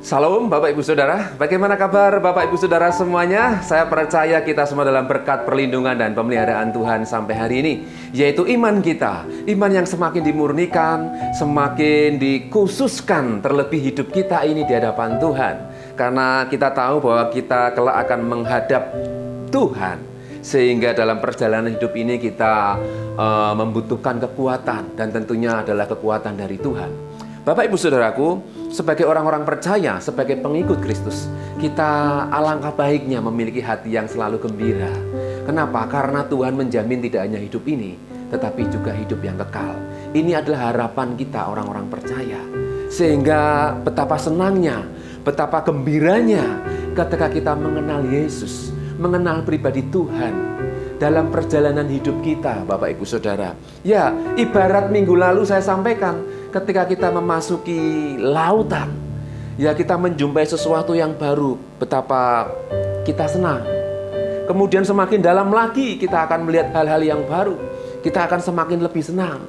Salam Bapak Ibu Saudara, bagaimana kabar Bapak Ibu Saudara semuanya? Saya percaya kita semua dalam berkat perlindungan dan pemeliharaan Tuhan sampai hari ini, yaitu iman kita, iman yang semakin dimurnikan, semakin dikhususkan terlebih hidup kita ini di hadapan Tuhan. Karena kita tahu bahwa kita kelak akan menghadap Tuhan, sehingga dalam perjalanan hidup ini kita membutuhkan kekuatan, dan tentunya adalah kekuatan dari Tuhan. Bapak Ibu Saudaraku, sebagai orang-orang percaya, sebagai pengikut Kristus, kita alangkah baiknya memiliki hati yang selalu gembira. Kenapa? Karena Tuhan menjamin tidak hanya hidup ini, tetapi juga hidup yang kekal. Ini adalah harapan kita orang-orang percaya. Sehingga betapa senangnya, betapa gembiranya ketika kita mengenal Yesus, mengenal pribadi Tuhan dalam perjalanan hidup kita, Bapak Ibu Saudara. Ya, ibarat minggu lalu saya sampaikan, ketika kita memasuki lautan, ya kita menjumpai sesuatu yang baru, betapa kita senang. Kemudian semakin dalam lagi kita akan melihat hal-hal yang baru, kita akan semakin lebih senang.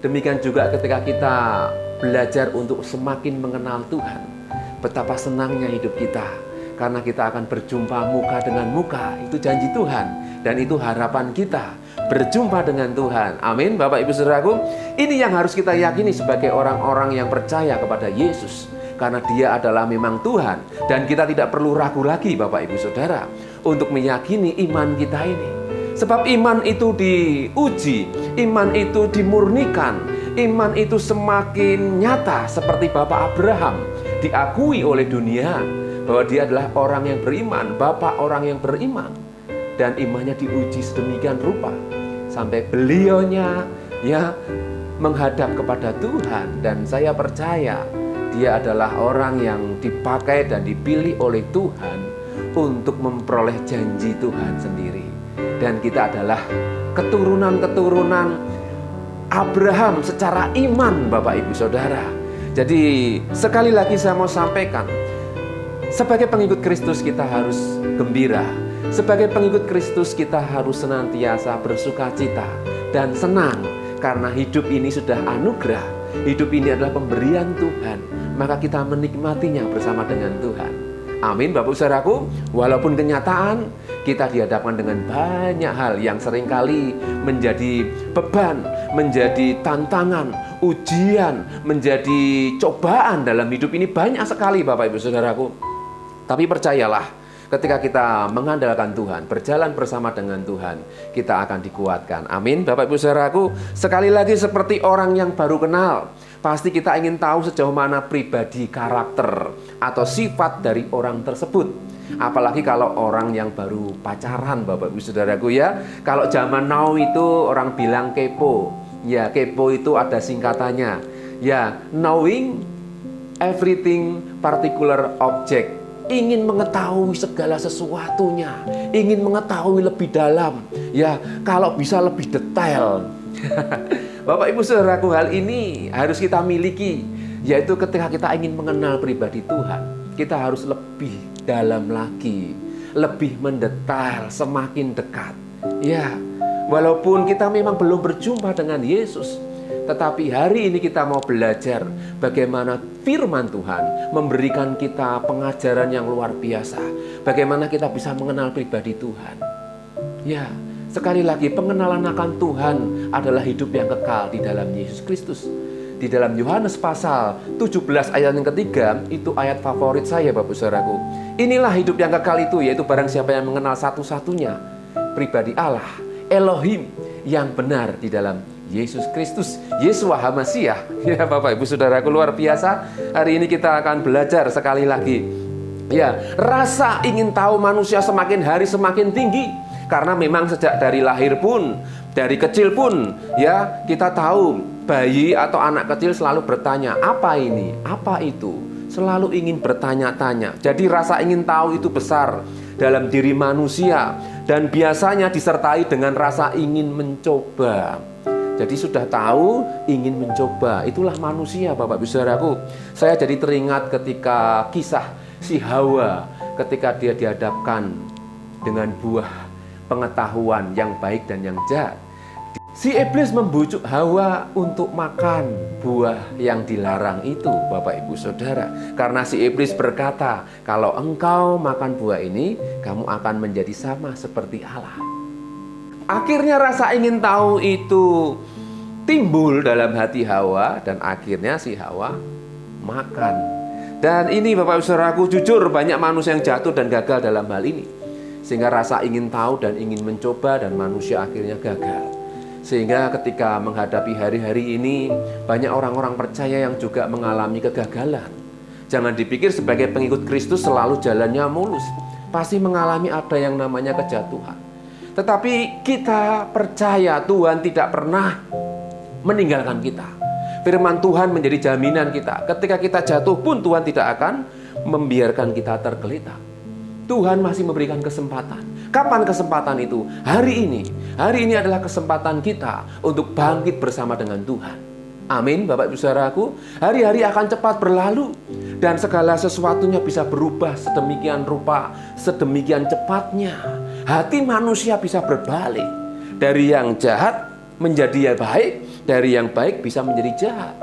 Demikian juga ketika kita belajar untuk semakin mengenal Tuhan, betapa senangnya hidup kita, karena kita akan berjumpa muka dengan muka. Itu janji Tuhan, dan itu harapan kita, berjumpa dengan Tuhan. Amin, Bapak Ibu Saudaraku. Ini yang harus kita yakini sebagai orang-orang yang percaya kepada Yesus, karena Dia adalah memang Tuhan. Dan kita tidak perlu ragu lagi, Bapak Ibu Saudara, untuk meyakini iman kita ini. Sebab iman itu diuji, iman itu dimurnikan, iman itu semakin nyata. Seperti Bapak Abraham diakui oleh dunia bahwa dia adalah orang yang beriman, bapak orang yang beriman. Dan imannya diuji sedemikian rupa sampai beliaunya menghadap kepada Tuhan. Dan saya percaya dia adalah orang yang dipakai dan dipilih oleh Tuhan untuk memperoleh janji Tuhan sendiri. Dan kita adalah keturunan-keturunan Abraham secara iman, Bapak Ibu Saudara. Jadi sekali lagi saya mau sampaikan, sebagai pengikut Kristus kita harus gembira. Sebagai pengikut Kristus kita harus senantiasa bersuka cita dan senang, karena hidup ini sudah anugerah. Hidup ini adalah pemberian Tuhan, maka kita menikmatinya bersama dengan Tuhan. Amin, Bapak Saudaraku. Walaupun kenyataan kita dihadapkan dengan banyak hal yang seringkali menjadi beban, menjadi tantangan, ujian, menjadi cobaan dalam hidup ini banyak sekali, Bapak Ibu Saudaraku. Tapi percayalah, ketika kita mengandalkan Tuhan, berjalan bersama dengan Tuhan, kita akan dikuatkan. Amin, Bapak Ibu Saudaraku. Sekali lagi, seperti orang yang baru kenal, pasti kita ingin tahu sejauh mana pribadi, karakter, atau sifat dari orang tersebut. Apalagi kalau orang yang baru pacaran, Bapak Ibu Saudaraku ya. Kalau zaman now itu orang bilang kepo. Ya, kepo itu ada singkatannya. Ya, knowing everything particular object. Ingin mengetahui segala sesuatunya, ingin mengetahui lebih dalam, ya kalau bisa lebih detail. Bapak Ibu Saudaraku, hal ini harus kita miliki, yaitu ketika kita ingin mengenal pribadi Tuhan, kita harus lebih dalam lagi, lebih mendetail, semakin dekat. Ya, walaupun kita memang belum berjumpa dengan Yesus, tetapi hari ini kita mau belajar bagaimana firman Tuhan memberikan kita pengajaran yang luar biasa. Bagaimana kita bisa mengenal pribadi Tuhan. Ya, sekali lagi, pengenalan akan Tuhan adalah hidup yang kekal di dalam Yesus Kristus. Di dalam Yohanes pasal 17 ayat yang ketiga, itu ayat favorit saya, Bapak Saudaraku. Inilah hidup yang kekal itu, yaitu barang siapa yang mengenal satu-satunya pribadi Allah, Elohim, yang benar di dalam Yesus Kristus, Yeshua HaMasiah. Ya, Bapak Ibu Saudaraku, luar biasa. Hari ini kita akan belajar sekali lagi. Ya, rasa ingin tahu manusia semakin hari semakin tinggi. Karena memang sejak dari lahir pun, dari kecil pun, ya kita tahu bayi atau anak kecil selalu bertanya, apa ini, apa itu. Selalu ingin bertanya-tanya. Jadi rasa ingin tahu itu besar dalam diri manusia. Dan biasanya disertai dengan rasa ingin mencoba. Jadi sudah tahu, ingin mencoba. Itulah manusia, Bapak Ibu Saudaraku. Saya jadi teringat ketika kisah si Hawa, ketika dia dihadapkan dengan buah pengetahuan yang baik dan yang jahat. Si iblis membujuk Hawa untuk makan buah yang dilarang itu, Bapak Ibu Saudara. Karena si iblis berkata, kalau engkau makan buah ini, kamu akan menjadi sama seperti Allah. Akhirnya rasa ingin tahu itu timbul dalam hati Hawa, dan akhirnya si Hawa makan. Dan ini Bapak Ibu Saudaraku, jujur banyak manusia yang jatuh dan gagal dalam hal ini. Sehingga rasa ingin tahu dan ingin mencoba, dan manusia akhirnya gagal. Sehingga ketika menghadapi hari-hari ini, banyak orang-orang percaya yang juga mengalami kegagalan. Jangan dipikir sebagai pengikut Kristus selalu jalannya mulus. Pasti mengalami ada yang namanya kejatuhan. Tetapi kita percaya Tuhan tidak pernah meninggalkan kita. Firman Tuhan menjadi jaminan kita. Ketika kita jatuh pun Tuhan tidak akan membiarkan kita tergeletak. Tuhan masih memberikan kesempatan. Kapan kesempatan itu? Hari ini. Hari ini adalah kesempatan kita untuk bangkit bersama dengan Tuhan. Amin, Bapak Ibu Saudaraku. Hari-hari akan cepat berlalu dan segala sesuatunya bisa berubah sedemikian rupa, sedemikian cepatnya. Hati manusia bisa berbalik. Dari yang jahat menjadi yang baik, dari yang baik bisa menjadi jahat.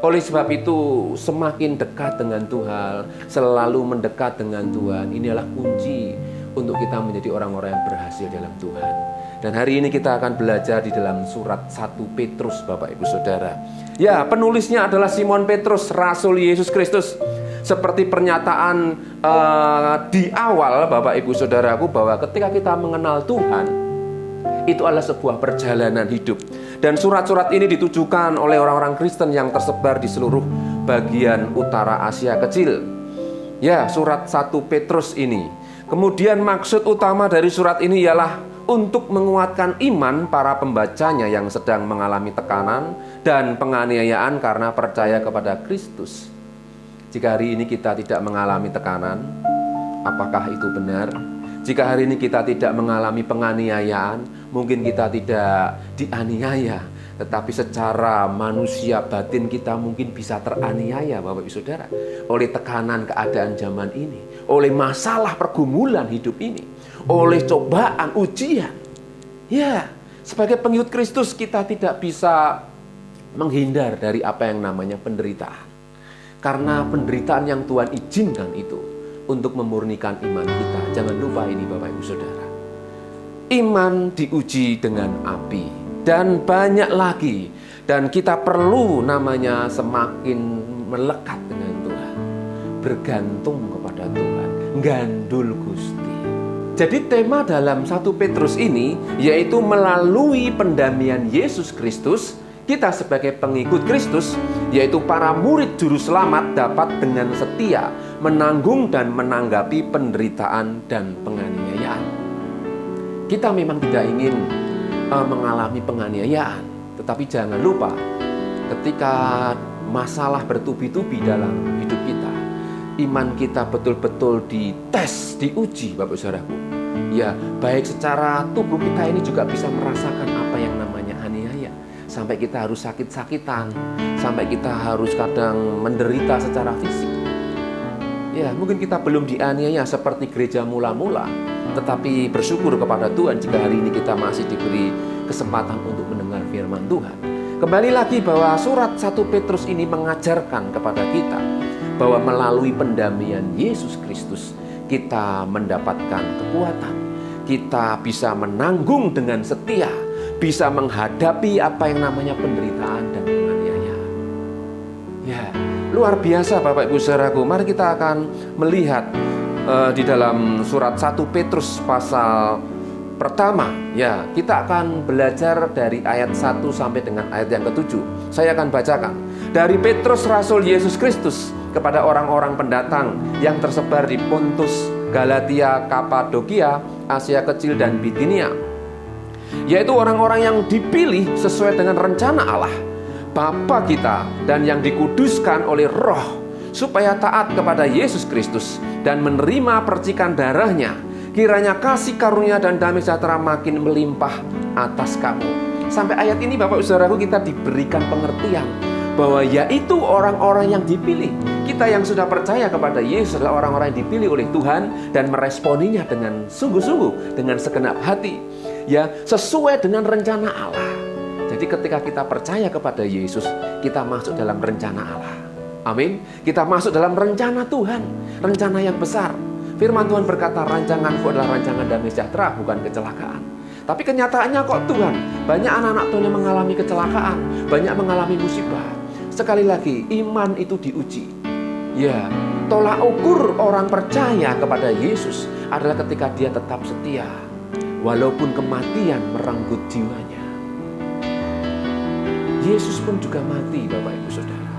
Oleh sebab itu, semakin dekat dengan Tuhan, selalu mendekat dengan Tuhan, inilah kunci untuk kita menjadi orang-orang yang berhasil dalam Tuhan. Dan hari ini kita akan belajar di dalam surat 1 Petrus, Bapak Ibu Saudara. Ya, penulisnya adalah Simon Petrus, Rasul Yesus Kristus. Seperti pernyataan di awal, Bapak Ibu Saudaraku, bahwa ketika kita mengenal Tuhan, itu adalah sebuah perjalanan hidup. Dan surat-surat ini ditujukan oleh orang-orang Kristen yang tersebar di seluruh bagian utara Asia Kecil. Ya, surat 1 Petrus ini. Kemudian maksud utama dari surat ini ialah untuk menguatkan iman para pembacanya yang sedang mengalami tekanan dan penganiayaan karena percaya kepada Kristus. Jika hari ini kita tidak mengalami tekanan, apakah itu benar? Jika hari ini kita tidak mengalami penganiayaan, mungkin kita tidak dianiaya, tetapi secara manusia batin kita mungkin bisa teraniaya, Bapak Ibu Saudara, oleh tekanan keadaan zaman ini, oleh masalah pergumulan hidup ini, oleh cobaan, ujian. Ya, sebagai pengikut Kristus kita tidak bisa menghindar dari apa yang namanya penderitaan. Karena penderitaan yang Tuhan izinkan itu untuk memurnikan iman kita. Jangan lupa ini Bapak Ibu Saudara. Iman diuji dengan api dan banyak lagi. Dan kita perlu namanya semakin melekat dengan Tuhan, bergantung kepada Tuhan, gandul Gusti. Jadi tema dalam 1 Petrus ini yaitu melalui pendamaian Yesus Kristus, kita sebagai pengikut Kristus, yaitu para murid juru selamat, dapat dengan setia menanggung dan menanggapi penderitaan dan penganiayaan. Kita memang tidak ingin mengalami penganiayaan, tetapi jangan lupa ketika masalah bertubi-tubi dalam hidup kita, iman kita betul-betul dites, diuji, Bapak Saudaraku. Ya, baik secara tubuh kita ini juga bisa merasakan apa yang namanya aniaya. Sampai kita harus sakit-sakitan, sampai kita harus kadang menderita secara fisik. Ya, mungkin kita belum dianiaya seperti gereja mula-mula, tetapi bersyukur kepada Tuhan jika hari ini kita masih diberi kesempatan untuk mendengar firman Tuhan. Kembali lagi bahwa surat 1 Petrus ini mengajarkan kepada kita bahwa melalui pendamaian Yesus Kristus kita mendapatkan kekuatan, kita bisa menanggung dengan setia, bisa menghadapi apa yang namanya penderitaan dan penganiayaan. Ya, luar biasa Bapak Ibu Saudaraku. Mari kita akan melihat di dalam surat 1 Petrus pasal pertama. Ya, kita akan belajar dari ayat 1 sampai dengan ayat yang ke-7. Saya akan bacakan. Dari Petrus Rasul Yesus Kristus kepada orang-orang pendatang yang tersebar di Pontus, Galatia, Kapadokia, Asia Kecil dan Bitinia, yaitu orang-orang yang dipilih sesuai dengan rencana Allah Bapa kita dan yang dikuduskan oleh Roh supaya taat kepada Yesus Kristus dan menerima percikan darahnya. Kiranya kasih karunia dan damai sejahtera makin melimpah atas kamu. Sampai ayat ini Bapak Saudaraku kita diberikan pengertian bahwa yaitu orang-orang yang dipilih. Kita yang sudah percaya kepada Yesus adalah orang-orang yang dipilih oleh Tuhan dan meresponinya dengan sungguh-sungguh, dengan segenap hati. ya, sesuai dengan rencana Allah. Jadi ketika kita percaya kepada Yesus, kita masuk dalam rencana Allah. Amin. Kita masuk dalam rencana Tuhan, rencana yang besar. Firman Tuhan berkata, rancanganku adalah rancangan damai sejahtera, bukan kecelakaan. Tapi kenyataannya kok Tuhan, banyak anak-anak Tuhan yang mengalami kecelakaan, banyak mengalami musibah. Sekali lagi, iman itu diuji. Ya, tolak ukur orang percaya kepada Yesus adalah ketika dia tetap setia, walaupun kematian merenggut jiwanya. Yesus pun juga mati, Bapak Ibu Saudara.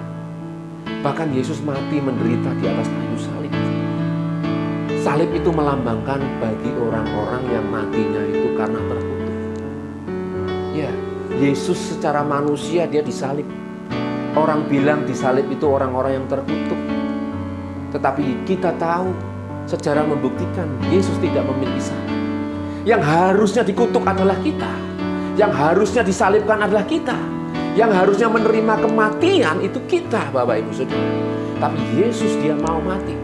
Bahkan Yesus mati menderita di atas kayu salib. Salib itu melambangkan bagi orang-orang yang matinya itu karena terkutuk. Ya, Yesus secara manusia dia disalib. Orang bilang disalib itu orang-orang yang terkutuk. Tetapi kita tahu, sejarah membuktikan Yesus tidak memiliki salah. Yang harusnya dikutuk adalah kita. Yang harusnya disalibkan adalah kita. Yang harusnya menerima kematian itu kita, Bapak Ibu Saudara. Tapi Yesus dia mau mati.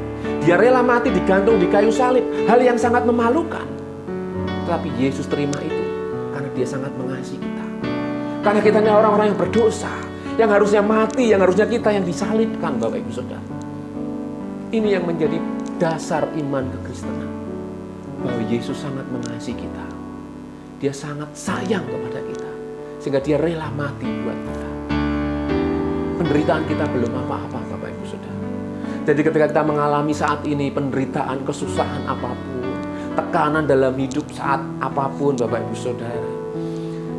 Dia rela mati digantung di kayu salib. Hal yang sangat memalukan. Tapi Yesus terima itu karena dia sangat mengasihi kita. Karena kita ini orang-orang yang berdosa, yang harusnya mati, yang harusnya kita yang disalibkan, Bapak Ibu Saudara. Ini yang menjadi dasar iman kekristenan. Bahwa Yesus sangat mengasihi kita. Dia sangat sayang kepada kita. Sehingga dia rela mati buat kita. Penderitaan kita belum apa-apa, Bapak Ibu Saudara. Jadi ketika kita mengalami saat ini penderitaan, kesusahan apapun, tekanan dalam hidup saat apapun, Bapak Ibu Saudara.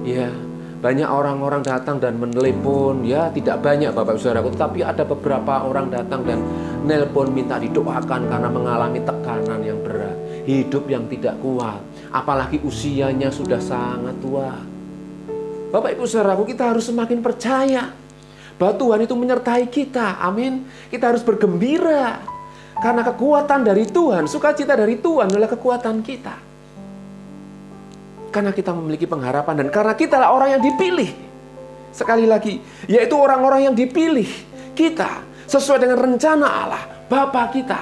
Ya, banyak orang-orang datang dan menelepon, ya tidak banyak Bapak Ibu Saudara, tapi ada beberapa orang datang dan nelpon minta didoakan karena mengalami tekanan yang berat, hidup yang tidak kuat, apalagi usianya sudah sangat tua. Bapak Ibu Saudaraku, kita harus semakin percaya bahwa Tuhan itu menyertai kita. Amin. Kita harus bergembira karena kekuatan dari Tuhan, sukacita dari Tuhan adalah kekuatan kita. Karena kita memiliki pengharapan dan karena kita adalah orang yang dipilih. Sekali lagi, yaitu orang-orang yang dipilih kita sesuai dengan rencana Allah, Bapa kita.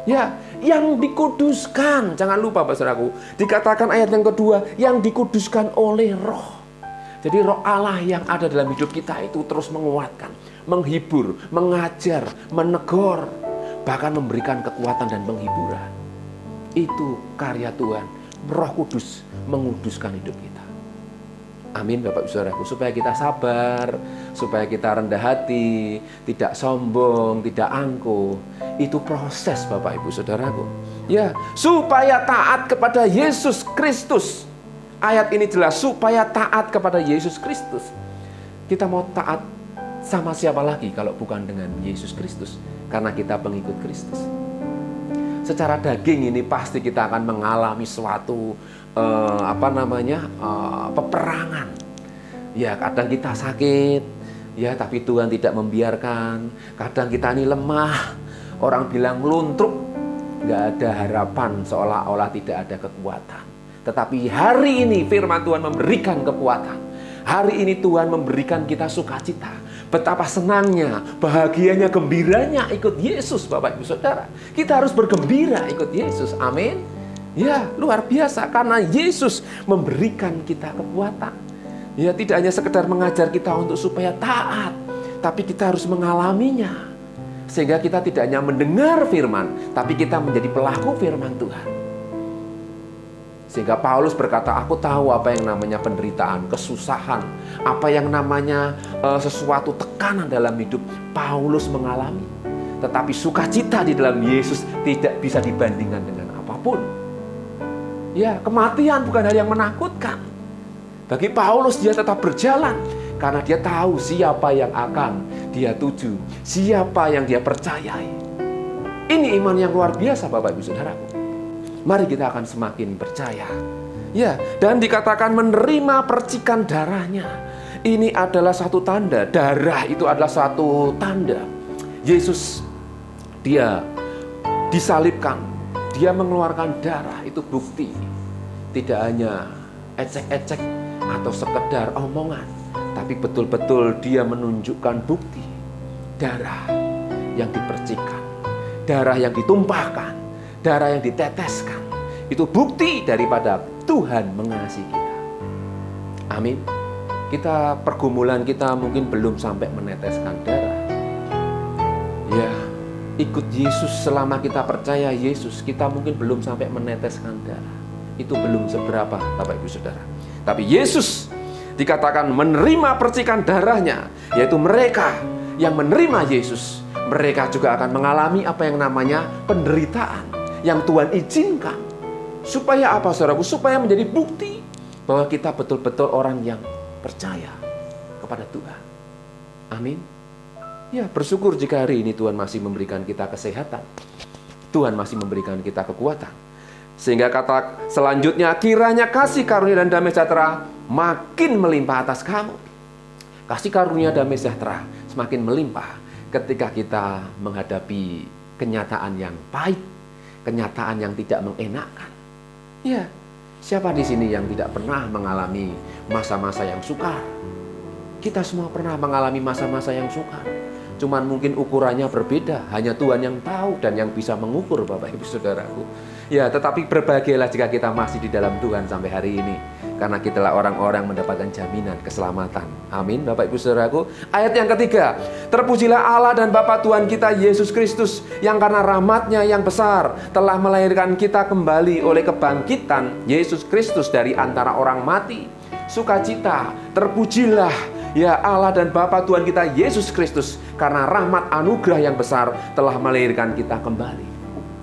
Ya, yang dikuduskan. Jangan lupa Bapak Saudaraku, dikatakan ayat yang kedua, yang dikuduskan oleh Roh. Jadi Roh Allah yang ada dalam hidup kita itu terus menguatkan, menghibur, mengajar, menegur, bahkan memberikan kekuatan dan penghiburan. Itu karya Tuhan. Roh Kudus menguduskan hidup kita. Amin Bapak Ibu Saudaraku. Supaya kita sabar, supaya kita rendah hati, tidak sombong, tidak angkuh. Itu proses Bapak Ibu Saudaraku. Ya, supaya taat kepada Yesus Kristus. Ayat ini jelas, supaya taat kepada Yesus Kristus. Kita mau taat sama siapa lagi kalau bukan dengan Yesus Kristus? Karena kita pengikut Kristus. Secara daging ini pasti kita akan mengalami suatu peperangan. Ya, kadang kita sakit, ya tapi Tuhan tidak membiarkan. Kadang kita ini lemah, orang bilang luntruk, nggak ada harapan, seolah-olah tidak ada kekuatan. Tetapi hari ini firman Tuhan memberikan kekuatan. Hari ini Tuhan memberikan kita sukacita. Betapa senangnya, bahagianya, gembiranya ikut Yesus Bapak Ibu Saudara. Kita harus bergembira ikut Yesus. Amin. Ya, luar biasa karena Yesus memberikan kita kekuatan. Ya, tidak hanya sekedar mengajar kita untuk supaya taat, tapi kita harus mengalaminya. Sehingga kita tidak hanya mendengar firman, tapi kita menjadi pelaku firman Tuhan. Sehingga Paulus berkata, aku tahu apa yang namanya penderitaan, kesusahan, apa yang namanya sesuatu tekanan dalam hidup. Paulus mengalami. Tetapi sukacita di dalam Yesus tidak bisa dibandingkan dengan apapun. Ya, kematian bukan hal yang menakutkan. Bagi Paulus dia tetap berjalan. Karena dia tahu siapa yang akan dia tuju. Siapa yang dia percayai. Ini iman yang luar biasa Bapak Ibu Saudaraku. Mari kita akan semakin percaya. Ya, dan dikatakan menerima percikan darahnya. Ini adalah satu tanda. Darah itu adalah satu tanda. Yesus, dia disalibkan. Dia mengeluarkan darah. Itu bukti. Tidak hanya ecek-ecek atau sekedar omongan. Tapi betul-betul dia menunjukkan bukti. Darah yang dipercikan. Darah yang ditumpahkan. Darah yang diteteskan. Itu bukti daripada Tuhan mengasihi kita. Amin. Pergumulan kita mungkin belum sampai meneteskan darah. Ya, ikut Yesus selama kita percaya Yesus, kita mungkin belum sampai meneteskan darah. Itu belum seberapa, Bapak Ibu Saudara. Tapi Yesus dikatakan menerima percikan darahnya, yaitu mereka yang menerima Yesus, mereka juga akan mengalami apa yang namanya penderitaan yang Tuhan izinkan. Supaya apa, saudaraku? Supaya menjadi bukti bahwa kita betul-betul orang yang percaya kepada Tuhan. Amin. Ya, bersyukur jika hari ini Tuhan masih memberikan kita kesehatan. Tuhan masih memberikan kita kekuatan. Sehingga kata selanjutnya, kiranya kasih karunia dan damai sejahtera makin melimpah atas kamu. Kasih karunia damai sejahtera semakin melimpah ketika kita menghadapi kenyataan yang pahit, kenyataan yang tidak mengenakan. Ya, siapa di sini yang tidak pernah mengalami masa-masa yang sukar? Kita semua pernah mengalami masa-masa yang sukar. Cuman mungkin ukurannya berbeda. Hanya Tuhan yang tahu dan yang bisa mengukur, Bapak Ibu Saudaraku. Ya, tetapi berbahagialah jika kita masih di dalam Tuhan sampai hari ini. Karena kitalah orang-orang mendapatkan jaminan keselamatan. Amin, Bapak Ibu Saudaraku. Ayat yang ketiga, terpujilah Allah dan Bapa Tuhan kita Yesus Kristus, yang karena rahmat-Nya yang besar telah melahirkan kita kembali oleh kebangkitan Yesus Kristus dari antara orang mati. Sukacita, terpujilah ya Allah dan Bapa Tuhan kita Yesus Kristus, karena rahmat anugerah yang besar telah melahirkan kita kembali.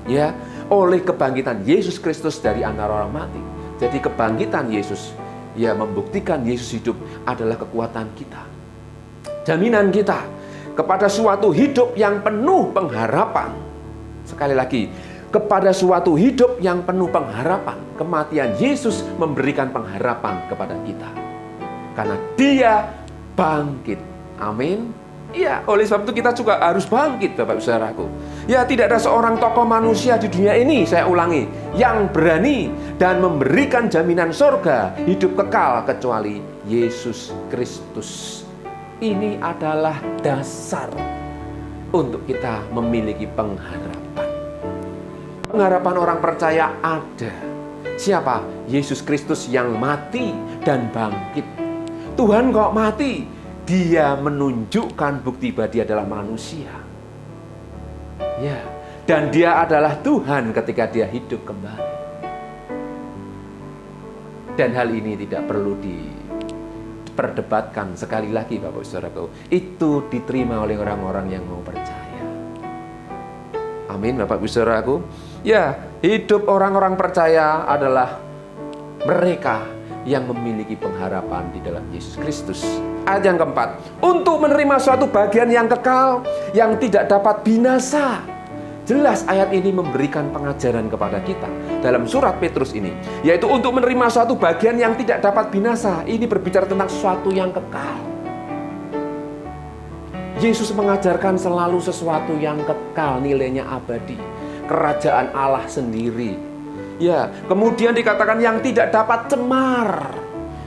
Ya, oleh kebangkitan Yesus Kristus dari antara orang mati. Jadi kebangkitan Yesus, ya, membuktikan Yesus hidup adalah kekuatan kita. Jaminan kita kepada suatu hidup yang penuh pengharapan. Sekali lagi, kepada suatu hidup yang penuh pengharapan. Kematian Yesus memberikan pengharapan kepada kita. Karena Dia bangkit. Amin. Iya, oleh sebab itu kita juga harus bangkit, Bapak Ibu Saudaraku. Ya, tidak ada seorang tokoh manusia di dunia ini, saya ulangi, yang berani dan memberikan jaminan surga hidup kekal kecuali Yesus Kristus. Ini adalah dasar untuk kita memiliki pengharapan. Pengharapan orang percaya ada. Siapa? Yesus Kristus yang mati dan bangkit. Tuhan kok mati? Dia menunjukkan bukti bahwa Dia adalah manusia. Ya, dan Dia adalah Tuhan ketika Dia hidup kembali. Dan hal ini tidak perlu diperdebatkan. Sekali lagi, Bapak Saudaraku, itu diterima oleh orang-orang yang mau percaya. Amin, Bapak Saudaraku. Ya, hidup orang-orang percaya adalah mereka yang memiliki pengharapan di dalam Yesus Kristus. Ayat yang keempat, untuk menerima suatu bagian yang kekal, yang tidak dapat binasa. Jelas ayat ini memberikan pengajaran kepada kita dalam surat Petrus ini, yaitu untuk menerima suatu bagian yang tidak dapat binasa. Ini berbicara tentang sesuatu yang kekal. Yesus mengajarkan selalu sesuatu yang kekal, nilainya abadi. Kerajaan Allah sendiri. Ya, kemudian dikatakan yang tidak dapat cemar,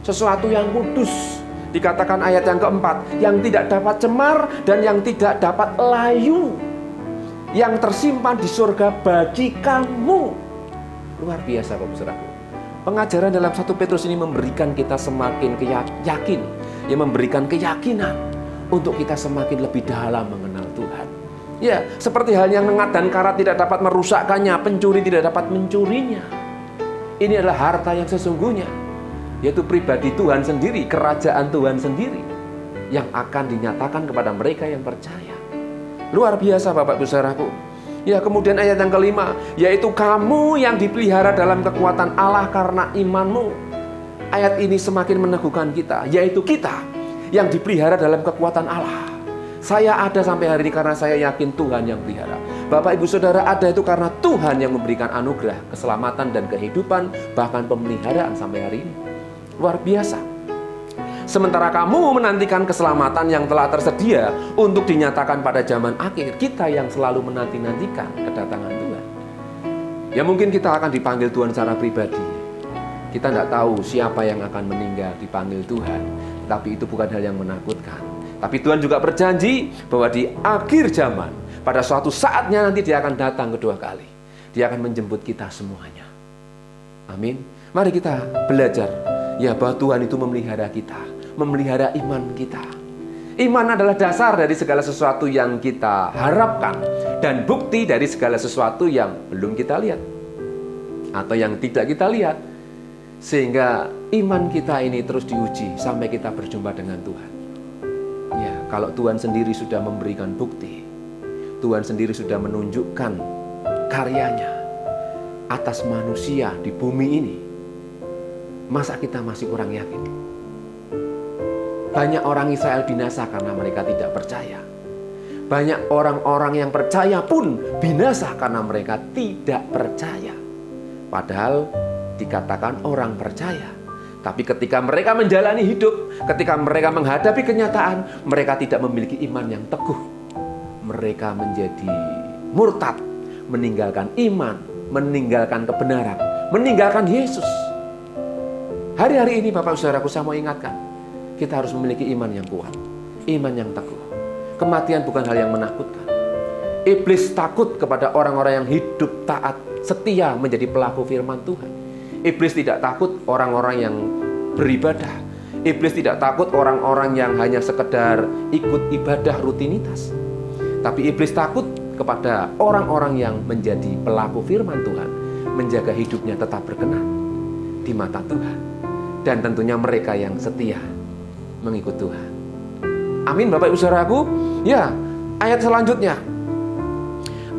sesuatu yang kudus. Dikatakan ayat yang keempat, yang tidak dapat cemar dan yang tidak dapat layu, yang tersimpan di surga bagi kamu. Luar biasa, Bapak Saudaraku. Pengajaran dalam 1 Petrus ini memberikan kita semakin yakin, yang memberikan keyakinan untuk kita semakin lebih dalam mengenal Tuhan. Ya, seperti halnya nengat dan karat tidak dapat merusakkannya, pencuri tidak dapat mencurinya. Ini adalah harta yang sesungguhnya, yaitu pribadi Tuhan sendiri, kerajaan Tuhan sendiri, yang akan dinyatakan kepada mereka yang percaya. Luar biasa, Bapak Ibu Saudaraku. Ya, kemudian ayat yang kelima, yaitu kamu yang dipelihara dalam kekuatan Allah karena imanmu. Ayat ini semakin meneguhkan kita, yaitu kita yang dipelihara dalam kekuatan Allah. Saya ada sampai hari ini karena saya yakin Tuhan yang pelihara. Bapak Ibu Saudara ada itu karena Tuhan yang memberikan anugerah, keselamatan dan kehidupan, bahkan pemeliharaan sampai hari ini. Luar biasa. Sementara kamu menantikan keselamatan yang telah tersedia untuk dinyatakan pada zaman akhir, kita yang selalu menanti-nantikan kedatangan Tuhan. Ya, mungkin kita akan dipanggil Tuhan secara pribadi. Kita tidak tahu siapa yang akan meninggal dipanggil Tuhan, tapi itu bukan hal yang menakutkan. Tapi Tuhan juga berjanji bahwa di akhir zaman, pada suatu saatnya nanti Dia akan datang kedua kali. Dia akan menjemput kita semuanya. Amin. Mari kita belajar Ya, bahwa Tuhan itu memelihara kita, memelihara iman kita. Iman adalah dasar dari segala sesuatu yang kita harapkan dan bukti dari segala sesuatu yang belum kita lihat atau yang tidak kita lihat. Sehingga iman kita ini terus diuji sampai kita berjumpa dengan Tuhan. Ya, kalau Tuhan sendiri sudah memberikan bukti, Tuhan sendiri sudah menunjukkan karyanya atas manusia di bumi ini, masa kita masih kurang yakin? Banyak orang Israel binasa karena mereka tidak percaya. Banyak orang-orang yang percaya pun binasa karena mereka tidak percaya. Padahal dikatakan orang percaya. Tapi ketika mereka menjalani hidup, ketika mereka menghadapi kenyataan, mereka tidak memiliki iman yang teguh. Mereka menjadi murtad, meninggalkan iman, meninggalkan kebenaran, meninggalkan Yesus. Hari-hari ini Bapak Saudaraku, saya mau ingatkan, kita harus memiliki iman yang kuat, iman yang teguh. Kematian bukan hal yang menakutkan. Iblis takut kepada orang-orang yang hidup taat, setia menjadi pelaku firman Tuhan. Iblis tidak takut orang-orang yang beribadah. Iblis tidak takut orang-orang yang hanya sekedar ikut ibadah rutinitas. Tapi iblis takut kepada orang-orang yang menjadi pelaku firman Tuhan, menjaga hidupnya tetap berkenan di mata Tuhan. Dan tentunya mereka yang setia mengikut Tuhan. Amin Bapak Ibu Saudaraku. Ya, ayat selanjutnya.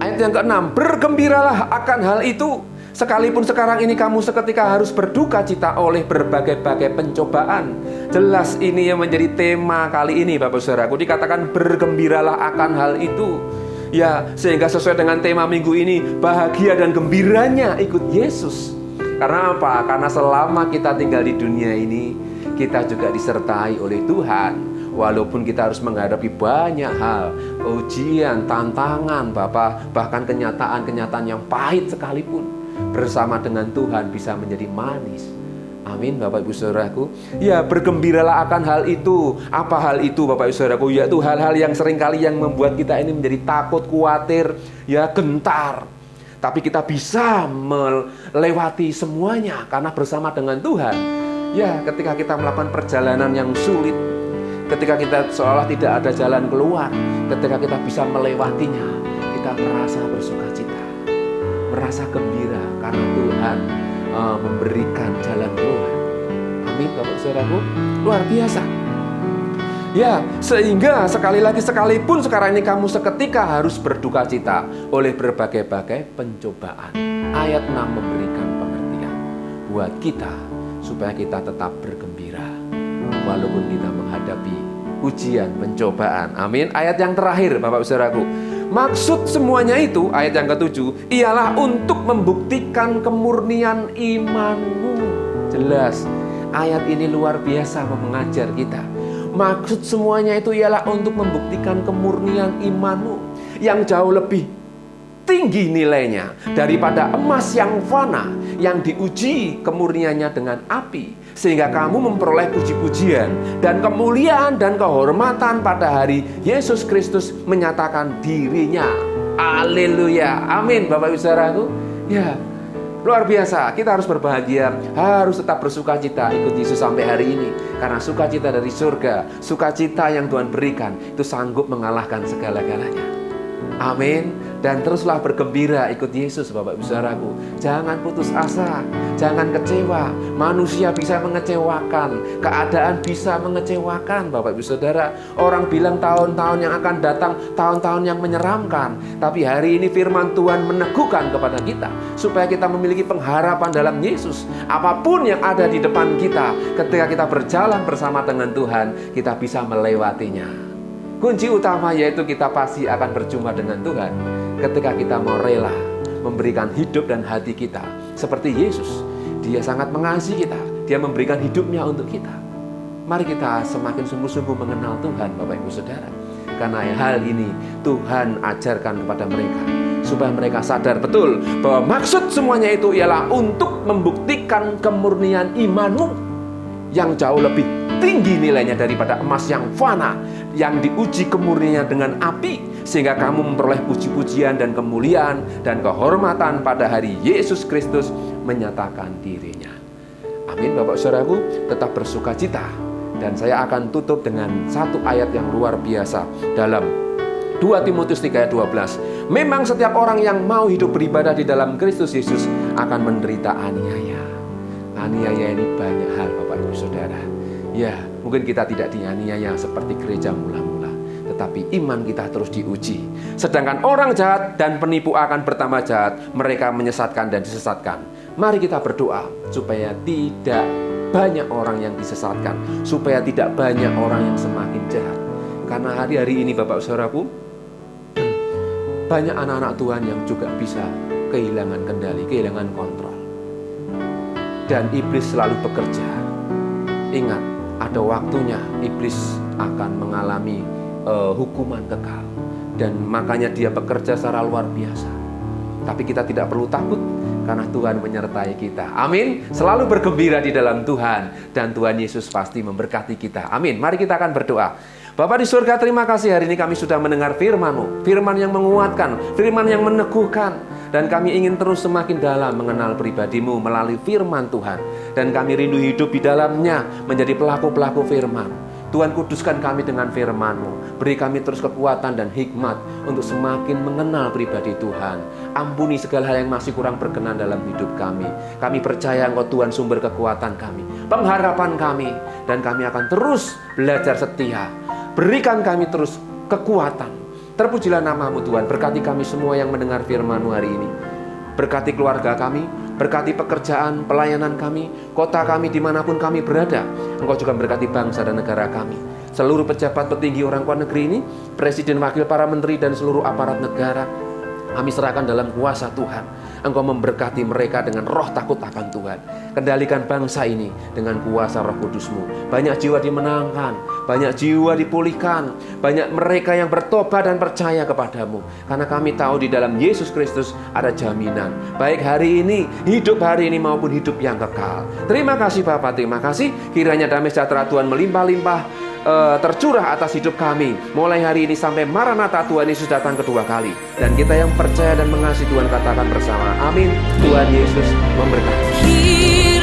Ayat yang ke-6, bergembiralah akan hal itu, sekalipun sekarang ini kamu seketika harus berduka cita oleh berbagai-bagai pencobaan. Jelas ini yang menjadi tema kali ini Bapak Saudaraku. Dikatakan bergembiralah akan hal itu. Ya, sehingga sesuai dengan tema minggu ini, bahagia dan gembiranya ikut Yesus. Karena apa? Karena selama kita tinggal di dunia ini, kita juga disertai oleh Tuhan. Walaupun kita harus menghadapi banyak hal, ujian, tantangan, bahkan kenyataan-kenyataan yang pahit sekalipun, bersama dengan Tuhan bisa menjadi manis. Amin Bapak Ibu Saudaraku. Ya, bergembiralah akan hal itu. Apa hal itu Bapak Ibu Saudaraku? Yaitu hal-hal yang seringkali yang membuat kita ini menjadi takut, khawatir, ya gentar. Tapi kita bisa melewati semuanya karena bersama dengan Tuhan. Ya, ketika kita melakukan perjalanan yang sulit, ketika kita seolah tidak ada jalan keluar, ketika kita bisa melewatinya, kita merasa bersukacita, merasa gembira karena Tuhan memberikan jalan keluar. Amin Bapak Saudaraku, luar biasa. Ya, sehingga sekali lagi sekalipun sekarang ini kamu seketika harus berduka cita oleh berbagai-bagai pencobaan. Ayat 6 memberikan pengertian buat kita supaya kita tetap bergembira walaupun kita menghadapi ujian, pencobaan. Amin. Ayat yang terakhir Bapak Saudaraku, maksud semuanya itu, ayat yang ke-7, ialah untuk membuktikan kemurnian imanmu. Jelas, ayat ini luar biasa mengajar kita. Maksud semuanya itu ialah untuk membuktikan kemurnian imanmu yang jauh lebih tinggi nilainya daripada emas yang fana, yang diuji kemurniannya dengan api, sehingga kamu memperoleh puji-pujian dan kemuliaan dan kehormatan pada hari Yesus Kristus menyatakan dirinya. Haleluya, amin Bapak Ibu Saudaraku. Ya, luar biasa. Kita harus berbahagia, harus tetap bersukacita ikut Yesus sampai hari ini, karena sukacita dari surga, sukacita yang Tuhan berikan itu sanggup mengalahkan segala-galanya. Amin. Dan teruslah bergembira ikut Yesus Bapak Ibu Saudaraku. Jangan putus asa, jangan kecewa. Manusia bisa mengecewakan, keadaan bisa mengecewakan Bapak Ibu Saudara. Orang bilang tahun-tahun yang akan datang tahun-tahun yang menyeramkan, tapi hari ini firman Tuhan meneguhkan kepada kita supaya kita memiliki pengharapan dalam Yesus. Apapun yang ada di depan kita, ketika kita berjalan bersama dengan Tuhan, kita bisa melewatinya. Kunci utama yaitu kita pasti akan berjumpa dengan Tuhan ketika kita mau rela memberikan hidup dan hati kita seperti Yesus. Dia sangat mengasihi kita, Dia memberikan hidupnya untuk kita. Mari kita semakin sungguh-sungguh mengenal Tuhan Bapak Ibu Saudara, karena hal ini Tuhan ajarkan kepada mereka supaya mereka sadar betul bahwa maksud semuanya itu ialah untuk membuktikan kemurnian imanmu yang jauh lebih tinggi nilainya daripada emas yang fana, yang diuji kemurniannya dengan api, sehingga kamu memperoleh puji-pujian dan kemuliaan dan kehormatan pada hari Yesus Kristus menyatakan dirinya. Amin. Bapak saudaraku, tetap bersuka cita. Dan saya akan tutup dengan satu ayat yang luar biasa dalam 2 Timotius 3 ayat 12. Memang setiap orang yang mau hidup beribadah di dalam Kristus Yesus akan menderita aniaya. Aniaya ini banyak hal, Bapak Ibu Saudara. Ya, mungkin kita tidak dianiaya seperti gereja mula-mula, tetapi iman kita terus diuji. Sedangkan orang jahat dan penipu akan bertambah jahat, mereka menyesatkan dan disesatkan. Mari kita berdoa supaya tidak banyak orang yang disesatkan, supaya tidak banyak orang yang semakin jahat. Karena hari-hari ini Bapak Saudaraku, banyak anak-anak Tuhan yang juga bisa kehilangan kendali, kehilangan kontrol. Dan iblis selalu bekerja. Ingat, ada waktunya iblis akan mengalami hukuman kekal. Dan makanya dia bekerja secara luar biasa. Tapi kita tidak perlu takut, karena Tuhan menyertai kita. Amin. Selalu bergembira di dalam Tuhan. Dan Tuhan Yesus pasti memberkati kita. Amin. Mari kita akan berdoa. Bapa di surga, terima kasih hari ini kami sudah mendengar firman-Mu. Firman yang menguatkan, firman yang meneguhkan. Dan kami ingin terus semakin dalam mengenal pribadi-Mu melalui firman Tuhan. Dan kami rindu hidup di dalamnya, menjadi pelaku-pelaku firman. Tuhan, kuduskan kami dengan firman-Mu. Beri kami terus kekuatan dan hikmat untuk semakin mengenal pribadi Tuhan. Ampuni segala hal yang masih kurang berkenan dalam hidup kami. Kami percaya Engkau Tuhan sumber kekuatan kami, pengharapan kami. Dan kami akan terus belajar setia. Berikan kami terus kekuatan. Terpujilah nama-Mu Tuhan. Berkati kami semua yang mendengar firman-Mu hari ini. Berkati keluarga kami, berkati pekerjaan, pelayanan kami, kota kami dimanapun kami berada. Engkau juga berkati bangsa dan negara kami. Seluruh pejabat petinggi orang luar negeri ini, presiden, wakil, para menteri, dan seluruh aparat negara, kami serahkan dalam kuasa Tuhan. Engkau memberkati mereka dengan roh takut akan Tuhan. Kendalikan bangsa ini dengan kuasa Roh Kudus-Mu. Banyak jiwa dimenangkan, banyak jiwa dipulihkan, banyak mereka yang bertobat dan percaya kepadamu. Karena kami tahu di dalam Yesus Kristus ada jaminan, baik hari ini, hidup hari ini maupun hidup yang kekal. Terima kasih Bapa, terima kasih. Kiranya damai sejahtera Tuhan melimpah-limpah tercurah atas hidup kami mulai hari ini sampai Maranatha Tuhan Yesus datang kedua kali. Dan kita yang percaya dan mengasihi Tuhan katakan bersama, amin. Tuhan Yesus memberkati.